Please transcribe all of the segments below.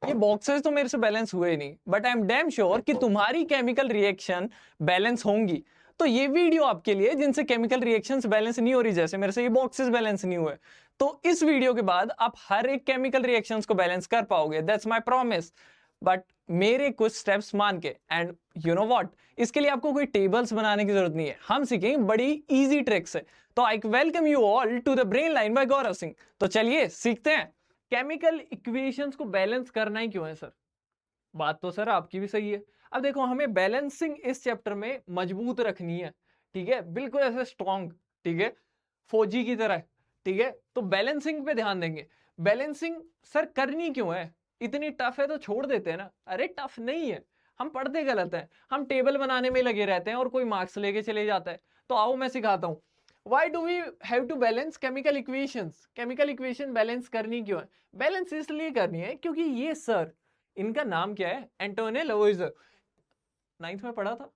ये बॉक्सेस तो मेरे से बैलेंस हुए नहीं, but I am damn sure कि तुम्हारी केमिकल रिएक्शन बैलेंस होंगी। तो ये वीडियो आपके लिए जिनसे केमिकल रिएक्शंस बैलेंस नहीं हो रही, जैसे मेरे से ये बॉक्सेस बैलेंस नहीं हुए, तो इस वीडियो के बाद आप हर एक केमिकल रिएक्शंस को बैलेंस कर पाओगे, दैट्स माय प्रॉमिस। बट मेरे कुछ स्टेप्स मान के, एंड यू नो व्हाट, इसके लिए आपको कोई टेबल्स बनाने की जरूरत नहीं है, हम सीखेंगे बड़ी इजी ट्रिक्स है। तो I welcome you all to the brain line by Gaurav Singh. तो चलिए सीखते हैं। केमिकल इक्वेशंस को बैलेंस करना ही क्यों है सर? बात तो सर आपकी भी सही है। अब देखो, हमें बैलेंसिंग इस चैप्टर में मजबूत रखनी है, ठीक है, बिल्कुल ऐसे स्ट्रॉन्ग, ठीक है, फौजी की तरह, ठीक है। तो बैलेंसिंग पे ध्यान देंगे। बैलेंसिंग सर करनी क्यों है? इतनी टफ है तो छोड़ देते हैं ना। अरे टफ नहीं है, हम पढ़ते गलत है, हम टेबल बनाने में लगे रहते हैं और कोई मार्क्स लेके चले जाता है। तो आओ मैं सिखाता हूं। Why do we have to balance chemical equations? Chemical equation balance करनी क्यों है? बैलेंस इसलिए करनी है क्योंकि ये सर, इनका नाम क्या है? एंटोने लवोइजर। नाइन्थ में पढ़ा था?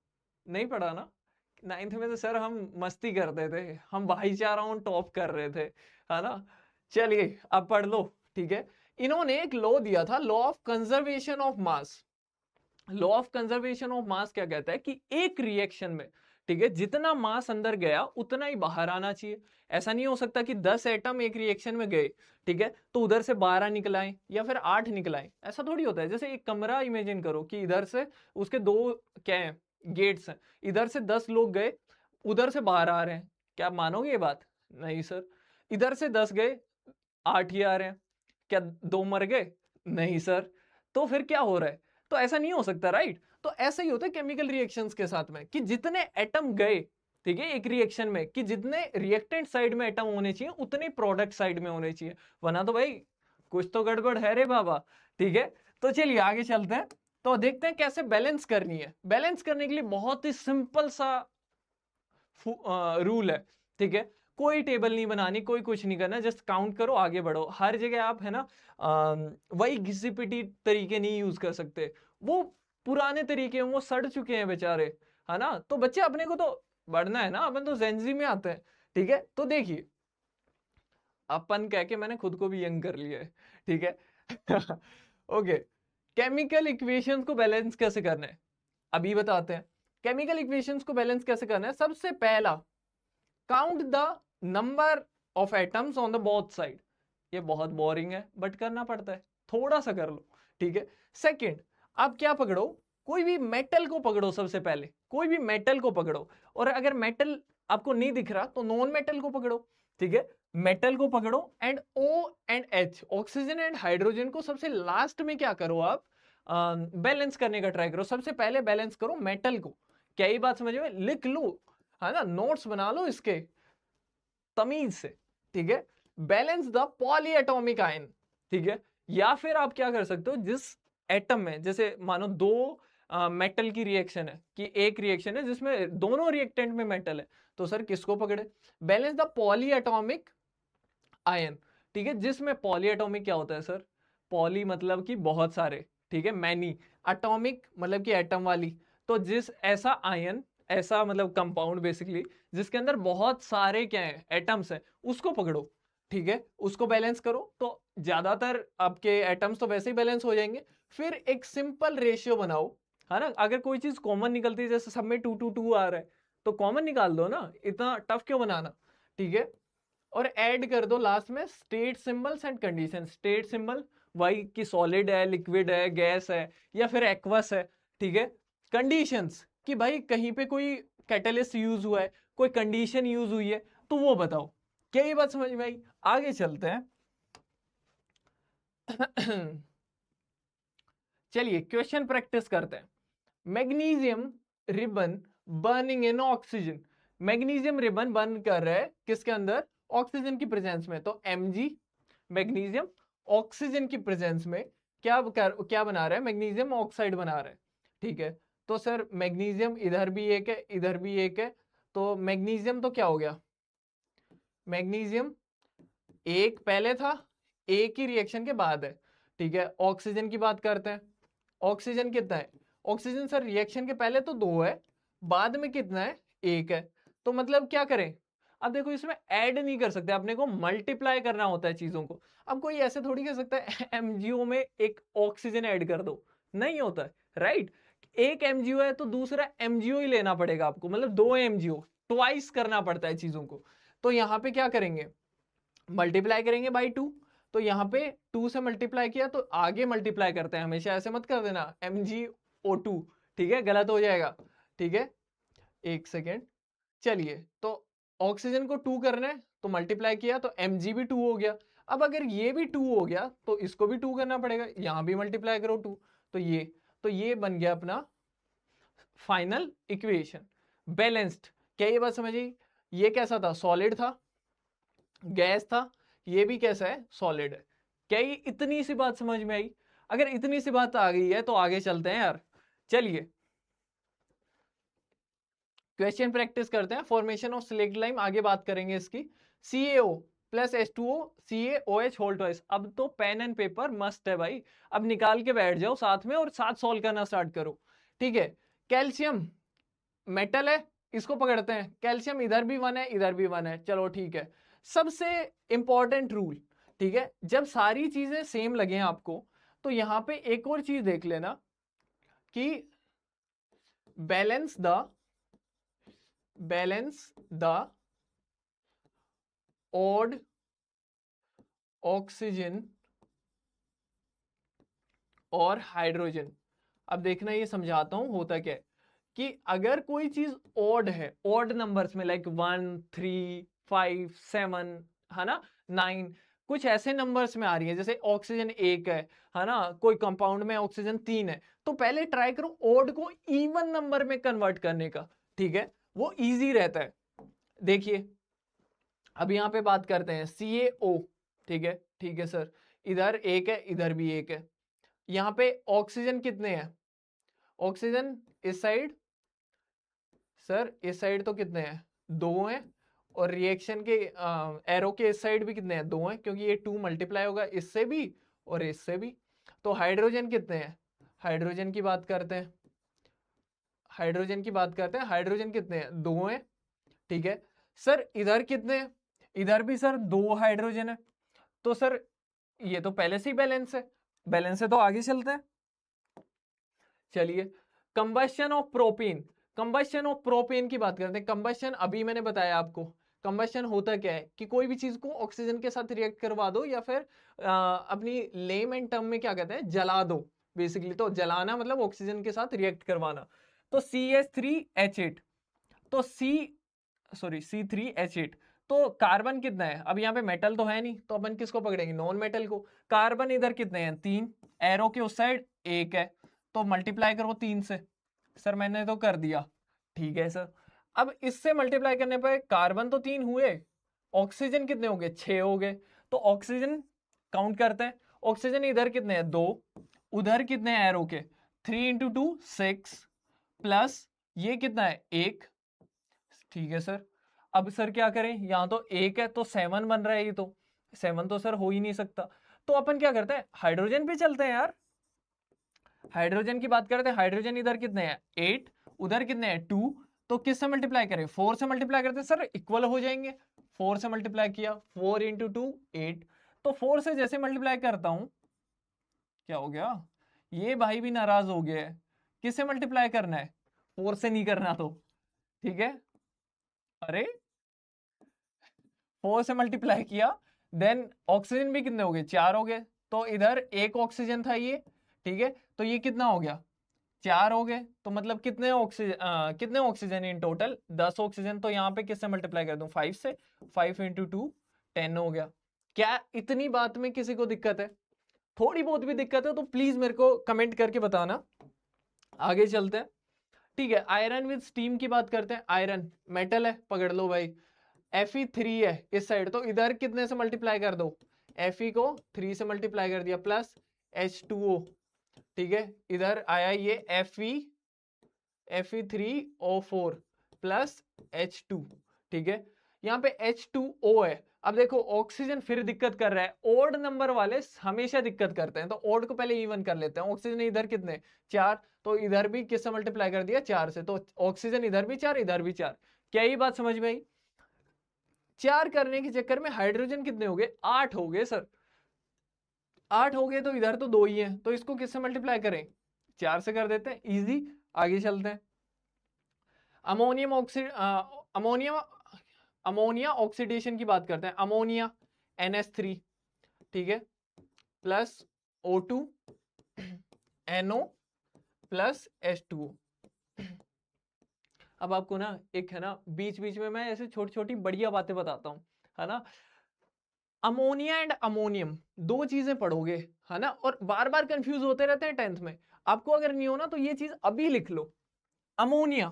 नहीं पढ़ा ना? नाइन्थ में तो सर हम मस्ती करते थे, हम भाईचारा टॉप कर रहे थे, है ना। चलिए अब पढ़ लो, ठीक है। इन्होंने एक लॉ दिया था, law of conservation of mass. Law of conservation of mass क्या कहता है कि एक रिएक्शन में, ठीक है, जितना मास अंदर गया उतना ही बाहर आना चाहिए। ऐसा नहीं हो सकता कि 10 एटम एक रिएक्शन में गए, ठीक है, तो उधर से 12 निकल आए या फिर 8 निकल आए। ऐसा थोड़ी होता है। जैसे एक कमरा इमेजिन करो कि इधर से उसके दो क्या है, गेट्स हैं, इधर से 10 लोग गए, उधर से बाहर आ रहे हैं, क्या आप मानोगे ये बात? नहीं सर। इधर से 10 गए, 8 ही आ रहे हैं, क्या 2 मर गए? नहीं सर। तो फिर क्या हो रहा है? तो ऐसा नहीं हो सकता, राइट। तो ऐसा ही होता है केमिकल रिएक्शंस के साथ में, कि जितने एटम गए, ठीक है, एक रिएक्शन में, कि जितने रिएक्टेंट साइड में एटम होने चाहिए उतने प्रोडक्ट साइड में होने चाहिए, वरना तो भाई कुछ तो गड़बड़ है रे बाबा, ठीक है। तो चलिए आगे चलते हैं, तो देखते हैं कैसे बैलेंस करनी है। बैलेंस करने के लिए बहुत ही सिंपल सा रूल है, ठीक है। कोई टेबल नहीं बनानी, कोई कुछ नहीं करना, जस्ट काउंट करो, आगे बढ़ो। हर जगह आप, है ना, वही घिसी पिटी तरीके नहीं यूज कर सकते, वो पुराने तरीके हैं, वो सड़ चुके हैं बेचारे, है ना। तो बच्चे अपने को तो बढ़ना है ना, अपन तो जेंजी में आते हैं, ठीक है। तो देखिए, अपन कह के मैंने खुद को भी यंग कर लिया है, ठीक है। ओके, केमिकल इक्वेशंस को बैलेंस कैसे करना है अभी बताते हैं। केमिकल इक्वेशंस को बैलेंस कैसे करना है? सबसे पहला, count the number of atoms on the both side. ये बहुत बोरिंग है बट करना पड़ता है, थोड़ा सा कर लो, ठीक है। सेकंड, आप क्या पकड़ो, कोई भी मेटल को पकड़ो। सबसे पहले कोई भी मेटल को पकड़ो, और अगर मेटल आपको नहीं दिख रहा तो नॉन मेटल को पकड़ो, ठीक है। मेटल को पकड़ो, and O and H, oxygen and hydrogen को सबसे लास्ट में क्या करो आप, बैलेंस करने का ट्राई करो। सबसे पहले बैलेंस करो मेटल को। क्या ये बात समझ में? लिख लो, है ना, नोट्स बना लो इसके तमीज से, ठीक है। बैलेंस द पॉलीएटॉमिक आयन, ठीक है। या फिर आप क्या कर सकते हो, जिस एटम में, जैसे मानो दो मेटल की रिएक्शन है, कि एक रिएक्शन है जिसमें दोनों रिएक्टेंट में मेटल है, तो सर किसको पकड़े? बैलेंस द पॉलीएटॉमिक आयन, ठीक है। जिसमें पॉलीएटॉमिक क्या होता है सर? पॉली मतलब कि बहुत सारे, ठीक है, मैनी, एटॉमिक मतलब कि एटम वाली। तो जिस ऐसा आयन, ऐसा मतलब कंपाउंड बेसिकली, जिसके अंदर बहुत सारे क्या है, एटम्स हैं, उसको पकड़ो, ठीक है, उसको बैलेंस करो। तो ज्यादातर आपके एटम्स तो वैसे ही बैलेंस हो जाएंगे। फिर एक सिंपल रेशियो बनाओ, है ना। अगर कोई चीज कॉमन निकलती है, जैसे सब में 2 2 2 आ रहा है, तो कॉमन निकाल दो ना, इतना टफ क्यों बनाना, ठीक है। और ऐड कर दो लास्ट में state symbols and condition. State symbol वही कि सॉलिड है, लिक्विड है, गैस है, या फिर एक्वस है, ठीक है। कंडीशंस कि भाई कहीं पे कोई कैटलिस्ट यूज हुआ है, कोई कंडीशन यूज हुई है, तो वो बताओ। क्या ये बात समझ में आई? आगे चलते हैं। चलिए क्वेश्चन प्रैक्टिस करते हैं। Magnesium ribbon burning in oxygen. Magnesium ribbon burn कर रहा है किसके अंदर? ऑक्सीजन की प्रेजेंस में। तो Mg, मैग्नीशियम ऑक्सीजन की प्रेजेंस में क्या बना रहा है? मैग्नीशियम ऑक्साइड बना रहा है, ठीक है। तो सर मैग्नीशियम इधर भी एक है, इधर भी एक है, तो मैग्नीशियम तो क्या हो गया? मैग्नीशियम एक पहले था, एक ही रिएक्शन के बाद है, ठीक है। ऑक्सीजन की बात करते हैं। ऑक्सीजन कितना है? ऑक्सीजन सर रिएक्शन के पहले तो 2 है, बाद में कितना है? 1 है। तो मतलब क्या करें, अब देखो इसमें ऐड नहीं कर सकते, अपने को मल्टीप्लाई करना होता है चीजों को। अब कोई ऐसे थोड़ी कह सकता है एमजीओ में एक ऑक्सीजन ऐड कर दो, नहीं होता है, राइट। एक एमजीओ है तो दूसरा एमजीओ ही लेना पड़ेगा आपको, मतलब 2 एमजीओ, ट्वाइस करना पड़ता है चीजों को। तो यहाँ पे क्या करेंगे, मल्टीप्लाई करेंगे बाई 2। तो यहाँ पे 2 से मल्टीप्लाई किया तो आगे मल्टीप्लाई करते हैं, हमेशा ऐसे मत कर देना MgO2, ठीक है, गलत हो जाएगा, ठीक है। एक सेकेंड, चलिए, तो ऑक्सीजन को 2 करना है तो मल्टीप्लाई किया तो Mg भी 2 हो गया। अब अगर ये भी 2 हो गया तो इसको भी 2 करना पड़ेगा, यहां भी मल्टीप्लाई करो 2, तो ये बन गया अपना फाइनल इक्वेशन, बैलेंस्ड। क्या ये बात समझ आई? ये कैसा था, सॉलिड था, गैस था, ये भी कैसा है, सॉलिड है। क्या ये इतनी सी बात समझ में आई? अगर इतनी सी बात आ गई है तो आगे चलते हैं यार, चलिए क्वेश्चन प्रैक्टिस करते हैं। फॉर्मेशन ऑफ सिलेक्ट लाइम आगे बात करेंगे इसकी। CaO plus H2O CaOH whole twice. अब तो पेन एंड पेपर मस्ट है भाई, अब निकाल के बैठ जाओ साथ में और साथ सॉल्व करना स्टार्ट करो, ठीक है। कैल्शियम मेटल है, इसको पकड़ते हैं, कैल्शियम इधर भी 1 है इधर भी 1 है, चलो ठीक है। सबसे इंपॉर्टेंट रूल, ठीक है, जब सारी चीजें सेम लगे आपको तो यहां पे एक और चीज देख लेना कि बैलेंस द odd ऑक्सीजन और हाइड्रोजन। अब देखना, ये समझाता हूं होता क्या है कि अगर कोई चीज ऑड है, ऑड नंबर्स में, लाइक 1 3 5 7, है ना, 9, कुछ ऐसे नंबर्स में आ रही है, जैसे ऑक्सीजन 1 है ना, कोई कंपाउंड में ऑक्सीजन 3 है, तो पहले ट्राई करो ऑड को इवन नंबर में कन्वर्ट करने का, ठीक है, वो इजी रहता है। देखिए अब यहां पे बात करते हैं CaO, ठीक है सर, इधर 1 है इधर भी 1 है। यहां पे ऑक्सीजन कितने हैं, ऑक्सीजन इस साइड, सर इस साइड तो कितने हैं, 2 हैं, और रिएक्शन के एरो के इस साइड भी कितने हैं, 2 हैं, क्योंकि ये 2 मल्टीप्लाई होगा इससे भी और इससे भी। तो हाइड्रोजन कितने हैं, हाइड्रोजन की बात करते हैं, हाइड्रोजन कितने हैं, 2 हैं, ठीक है। सर इधर कितने हैं, इधर भी सर 2 हाइड्रोजन है। तो सर ये तो पहले से ही बैलेंस है तो आगे चलते हैं। चलिए कंबशन ऑफ प्रोपेन की बात करते हैं। कंबशन अभी मैंने बताया आपको, कंबशन होता क्या है कि कोई भी चीज को ऑक्सीजन के साथ रिएक्ट करवा दो या फिर अपनी लेम एंड टर्म में क्या कहते हैं, जला दो बेसिकली। तो जलाना मतलब ऑक्सीजन के साथ रिएक्ट करवाना। तो CH3H8, तो C3H8, तो कार्बन कितना है, अब यहाँ पे मेटल तो है नहीं तो अपन किसको पकड़ेंगे, नॉन मेटल को। कार्बन इधर कितने हैं, 3, एरो के उस साइड 1 है, तो मल्टीप्लाई करो 3 से। सर मैंने तो कर दिया, ठीक है सर। अब इससे मल्टीप्लाई करने पर कार्बन तो 3 हुए, ऑक्सीजन कितने हो गए, 6 हो गए। तो ऑक्सीजन काउंट करते हैं, ऑक्सीजन इधर कितने हैं, 2, उधर कितने हैं एरो के, 3 × 2 6, प्लस ये कितना है, 1, ठीक है सर। अब सर क्या करें, यहां तो 1 है तो 7 बन रहा है, ये तो 7 तो सर हो ही नहीं सकता। तो अपन क्या करते हैं, हाइड्रोजन पे चलते हैं यार, हाइड्रोजन की बात करते हैं। हाइड्रोजन इधर कितने हैं, 8, उधर कितने हैं, 2, तो किससे मल्टीप्लाई करें, 4 से मल्टीप्लाई करते हैं सर, इक्वल हो जाएंगे। 4 से मल्टीप्लाई किया, 4 × 2 8, तो 4 से जैसे मल्टीप्लाई करता हूं, क्या हो गया, ये भाई भी नाराज हो गया है, किससे मल्टीप्लाई करना है, 4 से नहीं करना, तो ठीक है, अरे 4 से मल्टीप्लाई किया, देन ऑक्सीजन भी कितने हो गए, 4 हो गए। तो इधर 1 ऑक्सीजन था ये, ठीक है, तो ये कितना हो गया, 4 हो गए। तो मतलब कितने ऑक्सीजन इन टोटल, 10 ऑक्सीजन। तो यहाँ पे किससे मल्टीप्लाई कर दूं, 5 से, 5 × 2 10 हो गया। क्या इतनी बात में किसी को दिक्कत है, थोड़ी बहुत भी दिक्कत है तो प्लीज मेरे को कमेंट करके बताना। आगे चलते हैं, ठीक है। आयरन विद स्टीम की बात करते हैं। आयरन मेटल है, पकड़ लो भाई, Fe3 है इस साइड, तो इधर कितने से मल्टीप्लाई कर दो, Fe को 3 से मल्टीप्लाई कर दिया, प्लस H2O, ठीक है, इधर आया ये Fe3O4 प्लस H2, ठीक है। यहाँ पे H2O है। अब देखो ऑक्सीजन फिर दिक्कत कर रहा है, ओड नंबर वाले हमेशा दिक्कत करते हैं, तो ओड को पहले इवन कर लेते हैं। ऑक्सीजन इधर कितने, 4, तो इधर भी किससे मल्टीप्लाई कर दिया, 4 से, तो ऑक्सीजन इधर भी 4 इधर भी 4। क्या ये बात समझ में आई? 4 करने के चक्कर में हाइड्रोजन कितने हो गए, 8 हो गए सर। 8 हो गए तो इधर तो 2 ही है, तो इसको किससे मल्टीप्लाई करें, 4 से कर देते हैं, इजी। आगे चलते हैं। अमोनियम ऑक्सीड अमोनिया ऑक्सीडेशन की बात करते हैं। अमोनिया NH3, ठीक है, plus O2 NO plus H2O। अब आपको ना एक है ना बीच बीच में मैं ऐसे छोटी छोटी बढ़िया बातें बताता हूँ, है ना। अमोनिया एंड अमोनियम दो चीजें पढ़ोगे, है ना, और बार बार कंफ्यूज होते रहते हैं 10th में। आपको अगर नहीं हो ना तो ये चीज अभी लिख लो। Ammonia,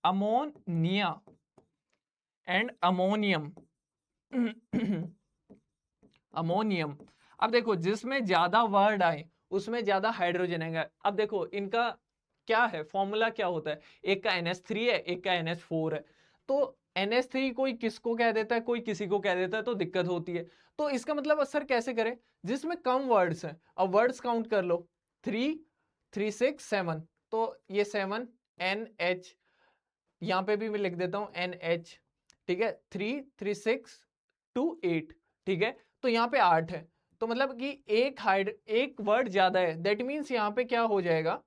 ammonia and ammonium. Ammonium, अब देखो जिसमें ज्यादा वर्ड आए उसमें ज्यादा हाइड्रोजन है। अब देखो इनका क्या है, फॉर्मूला क्या होता है, एक का NH3 है, एक का NH4 है। तो NH3 कोई किसको कह देता है, कोई किसी को कह देता है, तो दिक्कत होती है। तो इसका मतलब असर कैसे करें, जिसमें कम वर्ड्स हैं। अब वर्ड्स काउंट कर लो, 3 3 6 7, तो ये 7 NH, यहाँ पे भी मैं लिख देता हूँ NH, ठीक है, 3 3 6 2 8, ठीक है, तो यहाँ पे 8 है। तो मतलब कि एक वर्ड ज्यादा है, दैट मीन्स यहाँ पे क्या हो जाएगा,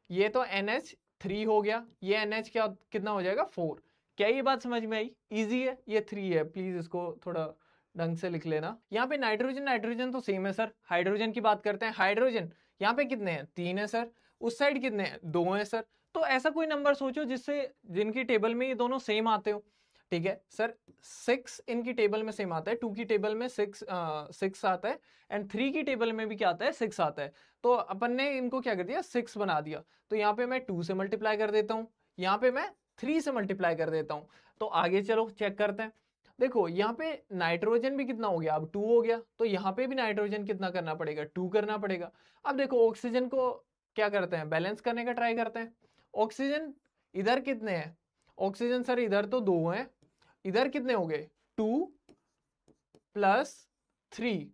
ये तो NH3 हो गया, ये NH क्या कितना हो जाएगा 4। क्या ये बात समझ में आई, इजी है, ये 3 है, प्लीज इसको थोड़ा ढंग से लिख लेना। यहाँ पे नाइट्रोजन नाइट्रोजन तो सेम है सर। हाइड्रोजन की बात करते हैं, हाइड्रोजन यहाँ पे कितने हैं, 3 है सर, उस साइड कितने हैं, 2 हैं सर। तो ऐसा कोई नंबर सोचो जिससे जिनकी टेबल में ये दोनों सेम आते हो, ठीक है सर। 6 इनकी टेबल में सेम आता है, 2 की टेबल में 6 आता है, एंड 3 की टेबल में भी क्या आता है, 6 आता है। तो अपन ने इनको क्या कर दिया, 6 बना दिया। तो यहाँ पे मैं 2 से मल्टीप्लाई कर देता हूँ, यहाँ पे मैं 3 से मल्टीप्लाई कर देता हूँ। तो आगे चलो चेक करते हैं। देखो यहाँ पे नाइट्रोजन भी कितना हो गया, अब 2 हो गया, तो यहाँ पे भी नाइट्रोजन कितना करना पड़ेगा, 2 करना पड़ेगा। अब देखो ऑक्सीजन को क्या करते हैं, बैलेंस करने का ट्राई करते हैं। ऑक्सीजन इधर कितने हैं, ऑक्सीजन सर इधर तो 2 हैं, इधर कितने हो गए, 2 प्लस 3,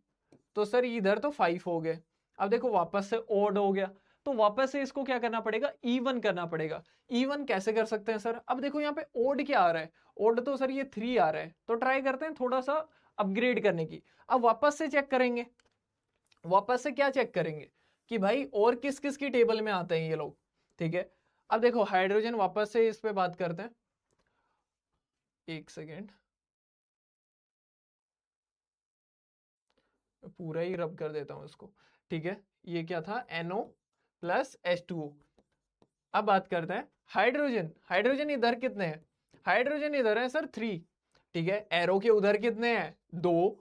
तो सर इधर तो 5 हो गए। अब देखो वापस से ओड हो गया, तो वापस से इसको क्या करना पड़ेगा, इवन करना पड़ेगा। इवन कैसे कर सकते हैं सर, अब देखो यहाँ पे ओड क्या आ रहा है, ओड तो सर ये 3 आ रहा है, तो ट्राई करते हैं थोड़ा सा अपग्रेड करने की। अब वापस से चेक करेंगे, वापस से क्या चेक करेंगे कि भाई और किस किस की टेबल में आते हैं ये लोग, ठीक है। अब देखो हाइड्रोजन, वापस से इस पे बात करते हैं, एक सेकेंड, पूरा ही रब कर देता हूं इसको, ठीक है। ये क्या था, NO प्लस H2O। अब बात करते हैं हाइड्रोजन, हाइड्रोजन इधर कितने हैं, हाइड्रोजन इधर है सर 3, ठीक है, एरो के उधर कितने हैं, 2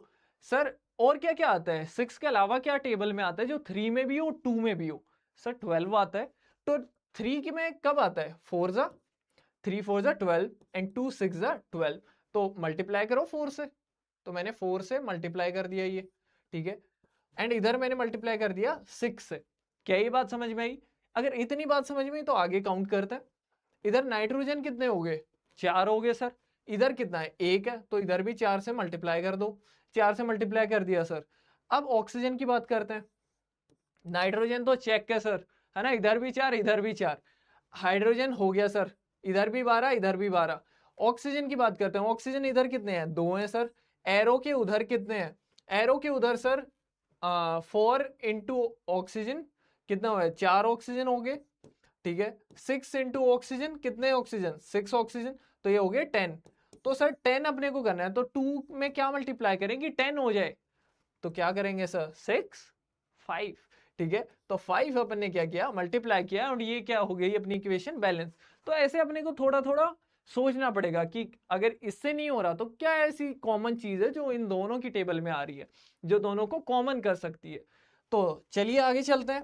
सर। और क्या क्या आता है, 6 के अलावा क्या टेबल में आता है जो 3 में भी हो 2 में भी हो, सर 12 आता है। तो 3 की में कब आता है, 4 जा 3 4 जा 12 एंड 2 6 जा 12, तो मल्टीप्लाई करो 4 से। तो मैंने 4 से मल्टीप्लाई कर दिया ये, ठीक है, एंड इधर मैंने मल्टीप्लाई कर दिया 6 से। क्या ये बात समझ में आई, अगर इतनी बात समझ में आई तो आगे काउंट करते हैं। इधर नाइट्रोजन कितने हो गए, 4 हो गए सर, इधर कितना है 1 है, तो इधर भी 4 से मल्टीप्लाई कर दो, 4 से मल्टीप्लाई कर दिया सर। अब ऑक्सीजन की बात करते हैं, नाइट्रोजन तो चेक है सर, है ना, इधर भी 4 इधर भी 4, हाइड्रोजन हो गया सर, इधर भी 12 इधर भी 12। ऑक्सीजन की बात करते हैं, ऑक्सीजन इधर कितने हैं, 2 हैं सर, एरो के उधर कितने हैं, एरो के उधर सर 4 इंटू ऑक्सीजन कितना हुआ है, 4 ऑक्सीजन हो गए, ठीक है। 6 इंटू ऑक्सीजन कितने ऑक्सीजन, 6 ऑक्सीजन, तो ये हो गए 10। तो सर 10 अपने को करना है, तो 2 में क्या मल्टीप्लाई करेंगे 10 हो जाए, तो क्या करेंगे सर 6 5, ठीक है। तो 5 अपन ने क्या किया, मल्टीप्लाई किया, और ये क्या हो गई अपनी इक्वेशन बैलेंस। तो ऐसे अपने को थोड़ा थोड़ा सोचना पड़ेगा कि अगर इससे नहीं हो रहा तो क्या ऐसी कॉमन चीज है जो इन दोनों की टेबल में आ रही है, जो दोनों को कॉमन कर सकती है। तो चलिए आगे चलते हैं।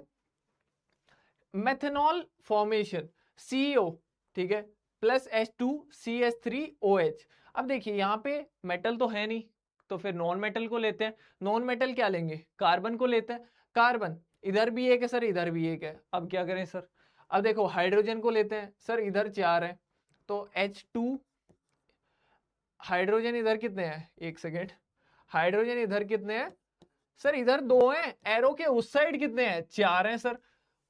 मेथनॉल फॉर्मेशन CO, ठीक है, प्लस H2CH3OH। अब देखिए यहाँ पे मेटल तो है नहीं, तो फिर नॉन मेटल को लेते हैं। नॉन मेटल क्या लेंगे, कार्बन को लेते हैं। कार्बन इधर भी एक है सर, इधर भी एक है, अब क्या करें सर। अब देखो हाइड्रोजन को लेते हैं सर, इधर 4 है, तो H2, हाइड्रोजन इधर कितने हैं, एक सेकेंड, हाइड्रोजन इधर कितने हैं सर, इधर 2 हैं, एरो के उस साइड कितने हैं, 4 हैं सर।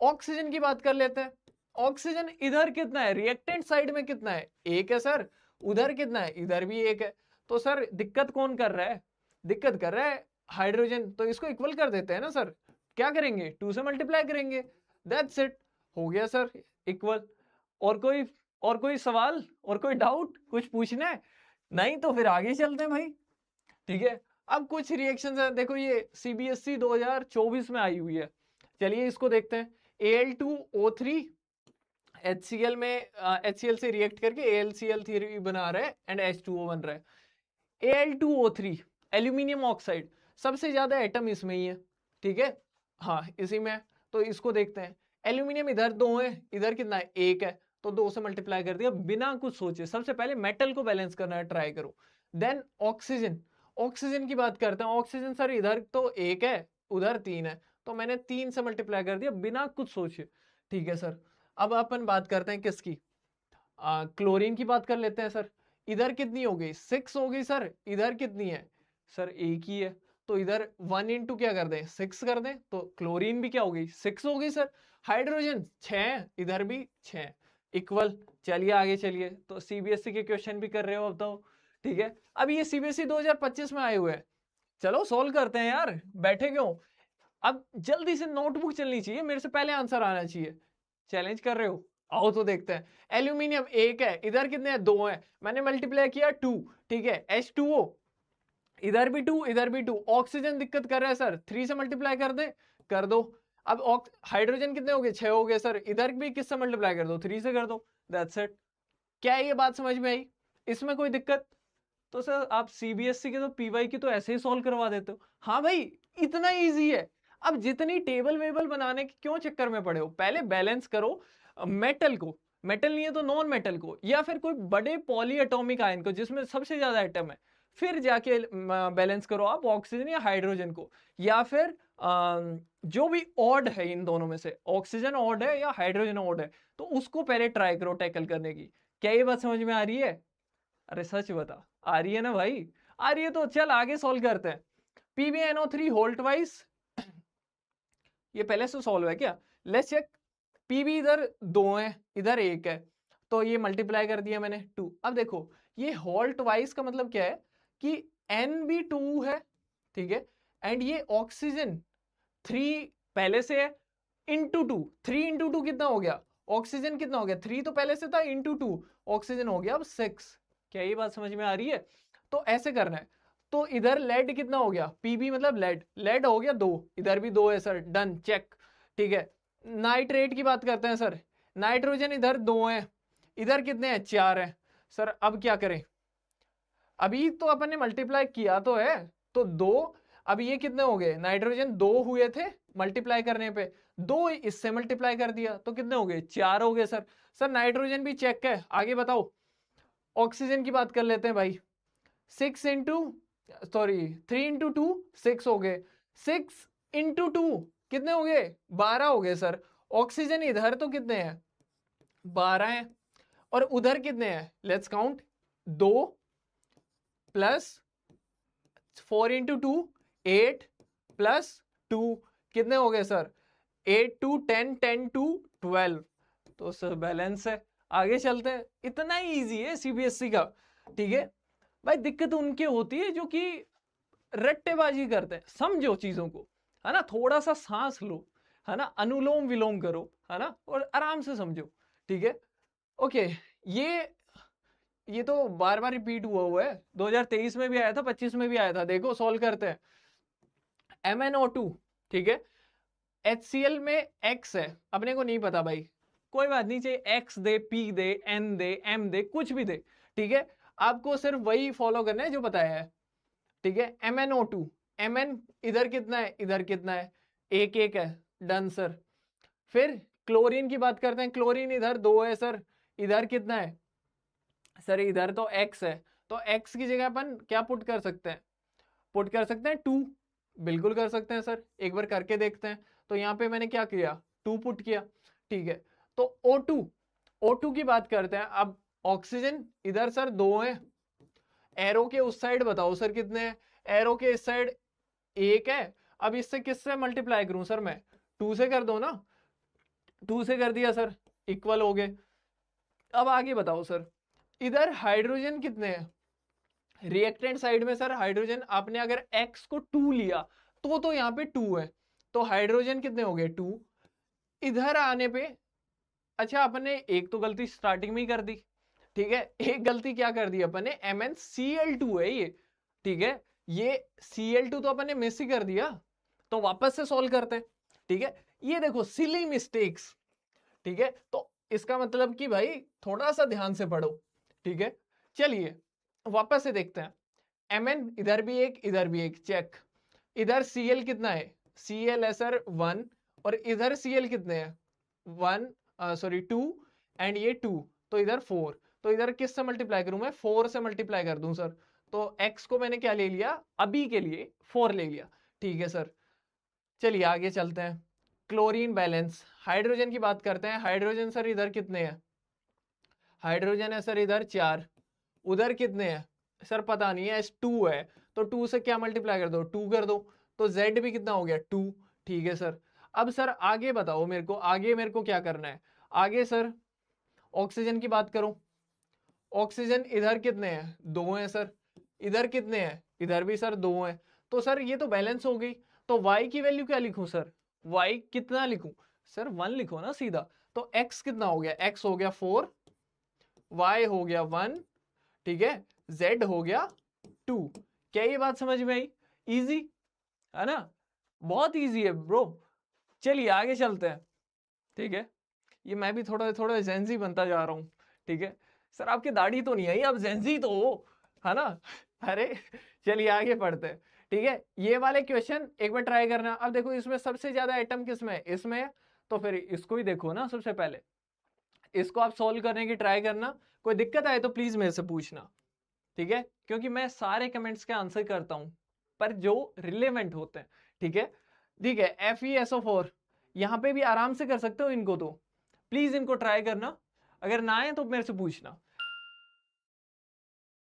ऑक्सीजन की बात कर लेते हैं, ऑक्सीजन इधर कितना है, रिएक्टेंट साइड में कितना है, एक है सर, उधर कितना है, इधर भी एक है। तो सर दिक्कत कौन कर रहा है, दिक्कत कर रहा है हाइड्रोजन, तो इसको इक्वल कर देते हैं ना सर, क्या करेंगे 2 से मल्टीप्लाई करेंगे, दैट्स इट, हो गया सर इक्वल। और कोई सवाल और कोई डाउट, कुछ पूछना है? नहीं तो फिर आगे चलते हैं भाई, ठीक है। अब कुछ रिएक्शंस है, देखो ये सीबीएसई 2024 में आई हुई है, चलिए इसको देखते हैं। Al2O3 HCl में HCl से रिएक्ट करके AlCl3 बना रहा है एंड H2O बन रहा है। Al2O3 एल्यूमिनियम ऑक्साइड, सबसे ज्यादा एटम इसमें ही है, ठीक है, हाँ इसी में है। तो इसको देखते हैं, एल्यूमिनियम इधर 2 है, इधर कितना है, 1 है, तो 2 से मल्टीप्लाई कर दिया बिना कुछ सोचे। सबसे पहले मेटल को बैलेंस करना है, ट्राई करो। देन ऑक्सीजन, ऑक्सीजन की बात करते हैं। ऑक्सीजन सर इधर तो 1 है, उधर 3 है, तो मैंने 3 से मल्टीप्लाई कर दिया बिना कुछ सोचे, ठीक है सर। अब अपन बात करते हैं किसकी, क्लोरीन की बात कर लेते हैं सर। इधर कितनी हो गई, 6 हो गई सर, इधर कितनी है सर, 1 ही है, तो इधर 1 इंटू क्या कर दें, 6 कर दें, तो क्लोरीन भी क्या हो गई, 6 हो गई सर। हाइड्रोजन 6, इधर भी 6, इक्वल। चलिए आगे चलिए, तो सीबीएसई के क्वेश्चन भी कर रहे हो अब तो, ठीक है। अब ये सीबीएसई 2025 में आए हुए हैं, चलो सोल्व करते हैं यार, बैठे क्यों। अब जल्दी से नोटबुक चलनी चाहिए, मेरे से पहले आंसर आना चाहिए। चैलेंज कर रहे हो, आओ तो देखते हैं। एल्यूमिनियम 1 है, इधर कितने हैं, 2 है, मैंने मल्टीप्लाई किया 2, ठीक है। H2O इधर भी 2, इधर भी 2। ऑक्सीजन दिक्कत कर रहा है सर, 3 से मल्टीप्लाई कर दे, कर दो। अब हाइड्रोजन कितने हो गए, 6 हो गए सर, इधर भी किससे मल्टीप्लाई कर दो, 3 से कर दो, दैट्स इट। क्या ये बात समझ में आई, इसमें कोई दिक्कत? तो सर आप सीबीएसई के तो पीवाई की तो ऐसे ही सॉल्व करवा देते हो। हाँ भाई इतना इजी है। अब जितनी टेबल वेबल बनाने के क्यों चक्कर में पड़े हो, पहले बैलेंस करो मेटल को, मेटल नहीं है तो नॉन मेटल को, या फिर कोई बड़े पॉली एटॉमिक आयन को जिसमें सबसे ज्यादा एटम है, फिर जाके बैलेंस करो आप ऑक्सीजन या हाइड्रोजन को, या फिर जो भी ऑड है इन दोनों में से, ऑक्सीजन ऑड है या हाइड्रोजन ऑड है, तो उसको पहले ट्राई करो टैकल करने की। क्या ये बात समझ में आ रही है? अरे सच बता, आ रही है ना भाई? आ रही है तो चल आगे सॉल्व करते हैं। PbNO3 होल्ट वाइज, ये पहले से सॉल्व है क्या, लेट्स चेक। पीबी इधर 2 है, इधर 1 है, तो ये मल्टीप्लाई कर दिया मैंने 2। अब देखो ये होल्ट वाइज का मतलब क्या है कि N भी 2 है, ठीक है, एंड ये ऑक्सीजन 3 पहले से है, इंटू 2, 3 इंटू 2 कितना हो गया, ऑक्सीजन कितना हो गया, 3 तो पहले से था, इंटू 2 ऑक्सीजन हो गया अब 6। क्या ये बात समझ में आ रही है? तो ऐसे करना है। तो इधर लेड कितना हो गया, पीबी मतलब लेड, लेड हो गया 2, इधर भी 2 है सर, डन चेक, ठीक है। नाइट्रेट की बात करते हैं सर, नाइट्रोजन इधर 2 है, इधर कितने हैं, 4 है सर। अब क्या करें, अभी तो अपन ने मल्टीप्लाई किया तो है, तो 2, अब ये कितने हो गए, नाइट्रोजन 2 हुए थे मल्टीप्लाई करने पे, 2 इससे मल्टीप्लाई कर दिया तो कितने हो गए, 4 हो गए सर। सर नाइट्रोजन भी चेक है, आगे बताओ। ऑक्सीजन की बात कर लेते हैं भाई, 6 इंटू सॉरी 3 इंटू 2 6 हो गए, 6 इंटू 2 कितने हो गए, 12 हो गए सर। ऑक्सीजन इधर तो कितने हैं, 12 हैं, और उधर कितने हैं, let's count, 2 plus 4 into 2 8 plus 2 कितने हो गए सर, 8 टू 10 10 टू 12, तो सर बैलेंस है। आगे चलते हैं, इतना ही इजी है सीबीएसई का, ठीक है भाई। दिक्कत उनके होती है जो कि रट्टेबाजी करते हैं, समझो चीजों को, है ना, थोड़ा सा सांस लो, है ना, अनुलोम विलोम करो, है ना, और आराम से समझो, ठीक है। ओके, ये तो बार बार रिपीट हुआ है, 2023 में भी आया था, 25 में भी आया था। देखो सॉल्व करते हैं। MnO2, ठीक है, HCl में X है, अपने को नहीं पता भाई, कोई बात नहीं, चाहिए X दे, P दे, N दे, M दे, कुछ भी दे, ठीक है, आपको सिर्फ वही फॉलो करना है जो बताया है, ठीक है। MnO2, Mn इधर कितना है, इधर कितना है, 1 1 है, डन सर। फिर क्लोरीन की बात करते हैं, क्लोरीन इधर 2 है सर, इधर कितना है सर, इधर तो X है, तो X की जगह अपन क्या पुट कर सकते हैं, पुट कर सकते हैं 2, बिल्कुल कर सकते हैं सर, एक बार करके देखते हैं। तो यहाँ पे मैंने क्या किया, 2 पुट किया, ठीक है। तो O2 की बात करते हैं। अब ऑक्सीजन इधर सर 2 है, एरो के उस साइड बताओ सर कितने हैं, एरो के इस साइड 1 है। अब इससे किससे मल्टीप्लाई करूं सर मैं, 2 से कर दो ना, 2 से कर दिया सर, इक्वल हो गए। अब आगे बताओ सर, इधर हाइड्रोजन कितने हैं रिएक्टेंट साइड में? सर हाइड्रोजन आपने अगर x को 2 लिया तो यहाँ पे 2 है, तो हाइड्रोजन कितने हो गए 2। इधर आने पे अच्छा अपने एक तो गलती स्टार्टिंग में ही कर दी, ठीक है, एक गलती क्या कर दी अपन ने, MnCl2 है ये, ठीक है, ये Cl2 तो अपन ने मिस ही कर दिया, तो वापस से सॉल्व करते हैं, ठीक है। ये देखो सिली मिस्टेक्स, ठीक है, तो इसका मतलब कि भाई थोड़ा सा ध्यान से पढ़ो, ठीक है। चलिए वापस से देखते हैं, Mn इधर भी एक इधर भी एक, चेक। इधर Cl कितना है, Cl है सर 1, और इधर Cl कितने हैं 1 सॉरी 2 एंड ये 2, तो इधर 4, तो इधर किस से मल्टीप्लाई करूं मैं, 4 से मल्टीप्लाई कर दूं सर, तो x को मैंने क्या ले लिया अभी के लिए 4 ले लिया, ठीक है सर। चलिए आगे चलते हैं, क्लोरीन बैलेंस, हाइड्रोजन की बात करते हैं। हाइड्रोजन सर इधर कितने हैं, हाइड्रोजन है सर इधर 4, उधर कितने हैं सर पता नहीं है, 2 है, तो 2 से क्या मल्टीप्लाई कर दो 2 कर दो, तो Z भी कितना हो गया 2, ठीक है सर। अब सर आगे बताओ मेरे को, आगे मेरे को क्या करना है, आगे सर ऑक्सीजन की बात करूं, ऑक्सीजन इधर कितने हैं 2 हैं सर, इधर कितने हैं इधर भी सर 2 हैं, तो सर ये तो बैलेंस हो गई, तो Y की वैल्यू क्या लिखूं सर, Y कितना लिखूं सर 1 लिखो ना सीधा, तो X कितना हो गया, X हो गया 4, Y हो गया 1, ठीक है, Z हो गया 2। क्या ये बात समझ में आई, इजी है ना, बहुत इजी है ब्रो। चलिए आगे चलते हैं, ठीक है, ये मैं भी थोड़ा थोड़ा जेंजी बनता जा रहा हूँ, ठीक है। सर आपकी दाढ़ी तो नहीं आई, अब जेंजी तो हो, है ना। अरे चलिए आगे पढ़ते हैं, ठीक है। ये वाले क्वेश्चन एक बार ट्राई करना। अब देखो इसमें सबसे ज्यादा एटम किसमें है, इसमें है, तो फिर इसको ही देखो ना सबसे पहले, इसको आप सॉल्व करने की ट्राई करना, कोई दिक्कत आए तो प्लीज मेरे से पूछना, ठीक है, क्योंकि मैं सारे कमेंट्स के आंसर करता हूं पर जो रिलेवेंट होते हैं, ठीक है। ठीक है, FeSO4 यहां पे भी आराम से कर सकते हो इनको, तो प्लीज इनको ट्राई करना, अगर ना आए तो मेरे से पूछना।